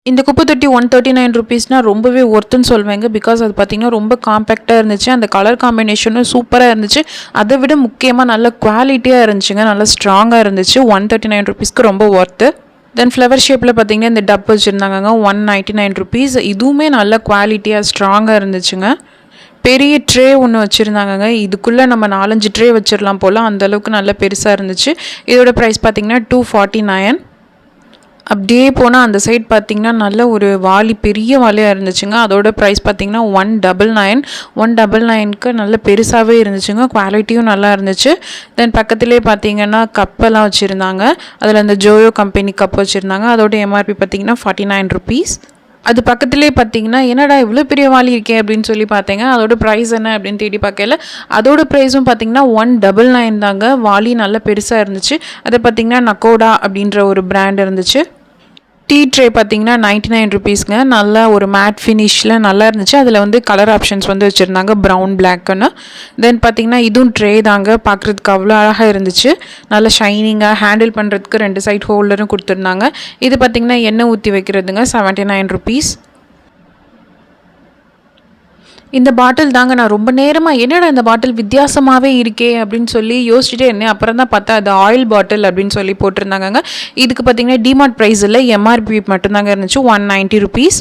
இந்த குப்பை தொட்டி 139 ருபீஸ்னால் ரொம்பவே ஒர்த்துன்னு சொல்லுவேங்க. பிகாஸ் அது பார்த்திங்கன்னா ரொம்ப காம்பேக்டாக இருந்துச்சு. அந்த கலர் காம்பினேஷனும் சூப்பராக இருந்துச்சு. அதை விட முக்கியமாக நல்ல குவாலிட்டியாக இருந்துச்சுங்க. நல்லா ஸ்ட்ராங்காக இருந்துச்சு. 139 ருபீஸ்க்கு ரொம்ப ஒர்த்து. தென் ஃப்ளவர் ஷேப்பில் பார்த்திங்கன்னா இந்த டப் வச்சுருந்தாங்க 199 ருபீஸ். இதுவுமே நல்ல குவாலிட்டியாக ஸ்ட்ராங்காக இருந்துச்சுங்க. பெரிய ட்ரே ஒன்று வச்சுருந்தாங்கங்க. இதுக்குள்ளே நம்ம 4-5 ட்ரே வச்சிடலாம் போல், அந்தளவுக்கு நல்ல பெருசாக இருந்துச்சு. இதோட ப்ரைஸ் பார்த்திங்கன்னா 249. அப்படியே போனால் அந்த சைட் பார்த்திங்கன்னா நல்ல ஒரு வாளி, பெரிய வாளியாக இருந்துச்சுங்க. அதோட ப்ரைஸ் பார்த்திங்கன்னா 199. 199க்கு நல்ல பெருசாகவே இருந்துச்சுங்க. குவாலிட்டியும் நல்லா இருந்துச்சு. தென் பக்கத்துலேயே பார்த்திங்கன்னா கப்பெல்லாம் வச்சுருந்தாங்க. அதில் அந்த ஜோயோ கம்பெனி கப் வச்சுருந்தாங்க. அதோட எம்ஆர்பி பார்த்திங்கன்னா 49 ருபீஸ். அது பக்கத்துலேயே பார்த்தீங்கன்னா என்னடா இவ்வளோ பெரிய வாளி இருக்கே அப்படின்னு சொல்லி பார்த்தேங்க. அதோட ப்ரைஸ் என்ன அப்படின்னு தேடி பார்க்கல. அதோட ப்ரைஸும் பார்த்தீங்கன்னா 199 தாங்க. வாளி நல்ல பெருசாக இருந்துச்சு. அதை பார்த்தீங்கன்னா நக்கோடா அப்படின்ற ஒரு பிராண்ட் இருந்துச்சு. டீ ட்ரே பார்த்தீங்கன்னா 99 ருபீஸ்ங்க. நல்லா ஒரு மேட் ஃபினிஷில் நல்லா இருந்துச்சு. அதில் வந்து கலர் ஆப்ஷன்ஸ் வந்து வச்சுருந்தாங்க, ப்ரௌன் பிளாக்குன்னு. தென் பார்த்தீங்கன்னா இதுவும் ட்ரே தாங்க. பார்க்குறதுக்கு அவ்வளோ அழகாக இருந்துச்சு. நல்லா ஷைனிங்காக ஹேண்டில் பண்ணுறதுக்கு 2 சைட் ஹோல்டரும் கொடுத்துருந்தாங்க. இது பார்த்திங்கன்னா எண்ணெய் ஊற்றி வைக்கிறதுங்க, 79 ருபீஸ். இந்த பாட்டில் தாங்க நான் ரொம்ப நேரமாக என்னடா இந்த பாட்டில் வித்தியாசமாகவே இருக்கே அப்படின்னு சொல்லி யோசிச்சுட்டே இருந்தேன். அப்புறம் தான் பார்த்தா அது ஆயில் பாட்டில் அப்படின்னு சொல்லி போட்டிருந்தாங்க. இதுக்கு பார்த்தீங்கன்னா டிமார்ட் ப்ரைஸ் இல்லை, எம்ஆர்பி மட்டும்தாங்க இருந்துச்சு, 190 ருபீஸ்.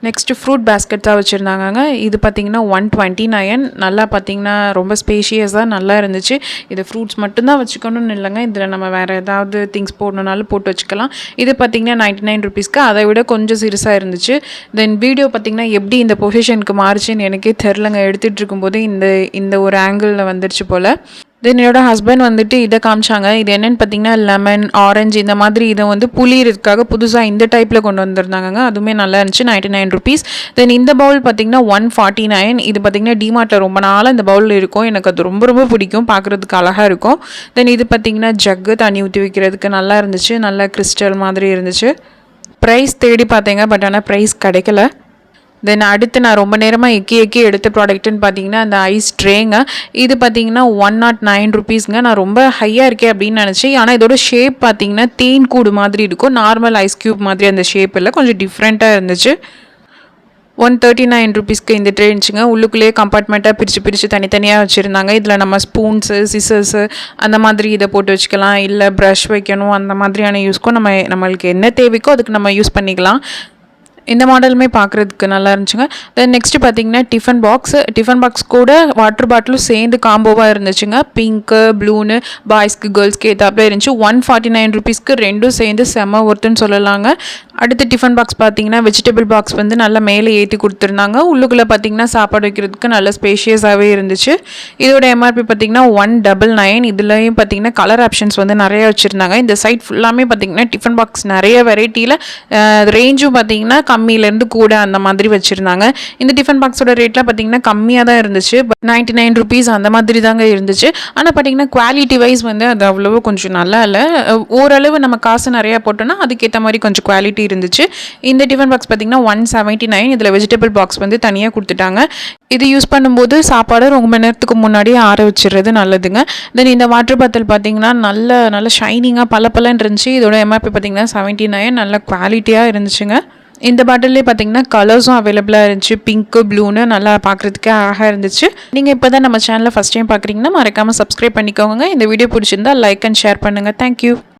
நெக்ஸ்ட்டு ஃப்ரூட் பேஸ்கெட்ஸாக வச்சுருந்தாங்க. இது பார்த்திங்கன்னா 129. நல்லா பார்த்திங்கன்னா ரொம்ப ஸ்பேஷியஸாக நல்லா இருந்துச்சு. இது ஃப்ரூட்ஸ் மட்டும்தான் வச்சுக்கணும்னு இல்லைங்க. இதில் நம்ம வேறு ஏதாவது திங்ஸ் போடணுன்னாலும் போட்டு வச்சுக்கலாம். இது பார்த்திங்கன்னா 99 ருபீஸ்க்கு. அதை விட கொஞ்சம் சிறுசாக இருந்துச்சு. தென் வீடியோ பார்த்திங்கன்னா எப்படி இந்த பொசிஷனுக்கு மாறுச்சுன்னு எனக்கே தெரிலங்க. எடுத்துகிட்டு இருக்கும்போது இந்த ஒரு ஆங்கிளில் வந்துருச்சு போல். தென் என்னோட ஹஸ்பண்ட் வந்துட்டு இதை காமிச்சாங்க. இது என்னென்னு பார்த்தீங்கன்னா லெமன், ஆரஞ்சு இந்த மாதிரி இதை வந்து புளியறதுக்காக புதுசாக இந்த டைப்பில் கொண்டு வந்திருந்தாங்க. அதுவுமே நல்லா இருந்துச்சு, 99 ருபீஸ். தென் இந்த பவுல் பார்த்திங்கன்னா 149. இது பார்த்திங்கன்னா டிமார்ட்டில் ரொம்ப நாளாக இந்த பவுலில் இருக்கும். எனக்கு அது ரொம்ப ரொம்ப பிடிக்கும், பார்க்குறதுக்கு அழகாக இருக்கும். தென் இது பார்த்திங்கன்னா ஜக்கு, தண்ணி ஊற்றி வைக்கிறதுக்கு நல்லா இருந்துச்சு. நல்லா கிறிஸ்டல் மாதிரி இருந்துச்சு. ப்ரைஸ் தேடி பார்த்தேங்க, பட் ஆனால் ப்ரைஸ் கிடைக்கல. தென் அடுத்து நான் ரொம்ப நேரமாக எக்கி எடுத்த ப்ராடக்ட்டுன்னு பார்த்தீங்கன்னா அந்த ஐஸ் ட்ரேங்க. இது பார்த்தீங்கன்னா 109 ருபீஸ்ங்க. நான் ரொம்ப ஹையாக இருக்கே அப்படின்னு நினச்சேன். ஆனால் இதோட ஷேப் பார்த்தீங்கன்னா தேன் கூடு மாதிரி இருக்கும். நார்மல் ஐஸ் க்யூப் மாதிரி அந்த ஷேப் இல்லை, கொஞ்சம் டிஃப்ரெண்ட்டாக இருந்துச்சு. 139 ருபீஸ்க்கு இந்த ட்ரே இருந்துச்சுங்க. உள்ளுக்குள்ளேயே கம்பார்ட்மெண்ட்டாக பிரித்து தனித்தனியாக வச்சுருந்தாங்க. இதில் நம்ம ஸ்பூன்ஸு, சிசர்ஸு அந்த மாதிரி இதை போட்டு வச்சுக்கலாம். இல்லை ப்ரஷ் வைக்கணும், அந்த மாதிரியான யூஸ்க்கும் நம்மளுக்கு என்ன தேவைக்கோ அதுக்கு நம்ம யூஸ் பண்ணிக்கலாம். இந்த மாடலுமே பார்க்குறதுக்கு நல்லா இருந்துச்சுங்க. தென் நெக்ஸ்ட்டு பார்த்தீங்கன்னா டிஃபன் பாக்ஸ் கூட வாட்டர் பாட்டிலும் சேர்ந்து காம்போவாக இருந்துச்சுங்க. பிங்க்கு, ப்ளூன்னு பாய்ஸ்க்கு கேர்ள்ஸ்க்கு ஏற்றாப்புல இருந்துச்சு. 149 ருபீஸ்க்கு ரெண்டும் சேர்ந்து செம்ம ஒர்த்துன்னு சொல்லலாங்க. அடுத்து டிஃபன் பாக்ஸ் பார்த்தீங்கன்னா வெஜிடபிள் பாக்ஸ் வந்து நல்லா மேலே ஏற்றி கொடுத்துருந்தாங்க. உள்ளுக்குள்ளே பார்த்தீங்கன்னா சாப்பாடு வைக்கிறதுக்கு நல்ல ஸ்பேஷியஸாகவே இருந்துச்சு. இதோட எம்ஆர்பி பார்த்தீங்கன்னா 199. இதுலேயும் பார்த்தீங்கன்னா கலர் ஆப்ஷன்ஸ் வந்து நிறைய வச்சுருந்தாங்க. இந்த சைட் ஃபுல்லாமே பார்த்தீங்கன்னா டிஃபன் பாக்ஸ் நிறைய வெரைட்டியில் ரேஞ்சும் பார்த்தீங்கன்னா கம்மியிலேருந்து கூட அந்த மாதிரி வச்சுருந்தாங்க. இந்த டிஃபன் பாக்ஸோட ரேட்லாம் பார்த்தீங்கன்னா கம்மியாக தான் இருந்துச்சு. 99 ருபீஸ் அந்த மாதிரி தாங்க இருந்துச்சு. ஆனால் பார்த்தீங்கன்னா குவாலிட்டி வைஸ் வந்து அது அவ்வளோ கொஞ்சம் நல்லா இல்லை. ஓரளவு நம்ம காசு நிறையா போட்டோன்னா அதுக்கேற்ற மாதிரி கொஞ்சம் குவாலிட்டி இருந்துச்சு. இந்த டிஃபன் பாக்ஸ் பார்த்தீங்கன்னா 179. இதில் வெஜிடபிள் பாக்ஸ் வந்து தனியாக கொடுத்துட்டாங்க. இது யூஸ் பண்ணும்போது சாப்பாடு ரொம்ப மணி நேரத்துக்கு முன்னாடியே ஆற வச்சிடுறது நல்லதுங்க. தென் இந்த வாட்டர் பாட்டில் பார்த்தீங்கன்னா நல்ல ஷைனிங்காக பளபளன்னு இருந்துச்சு. இதோட எம்ஆர்பி பார்த்தீங்கன்னா 79. நல்ல குவாலிட்டியாக இருந்துச்சுங்க. இந்த பாட்டிலே பார்த்தீங்கன்னா கலர்ஸும் அவைலபிளாக இருந்துச்சு. பிங்க்கு, ப்ளூன்னு நல்லா பார்க்குறதுக்கே அழகாக இருந்துச்சு. நீங்கள் இப்போ தான் நம்ம சேனலில் ஃபஸ்ட் டைம் பார்க்குறீங்கன்னா மறக்காமல் சப்ஸ்கிரைப் பண்ணிக்கோங்க. இந்த வீடியோ பிடிச்சிருந்தா லைக் அண்ட் ஷேர் பண்ணுங்கள். தேங்க்யூ.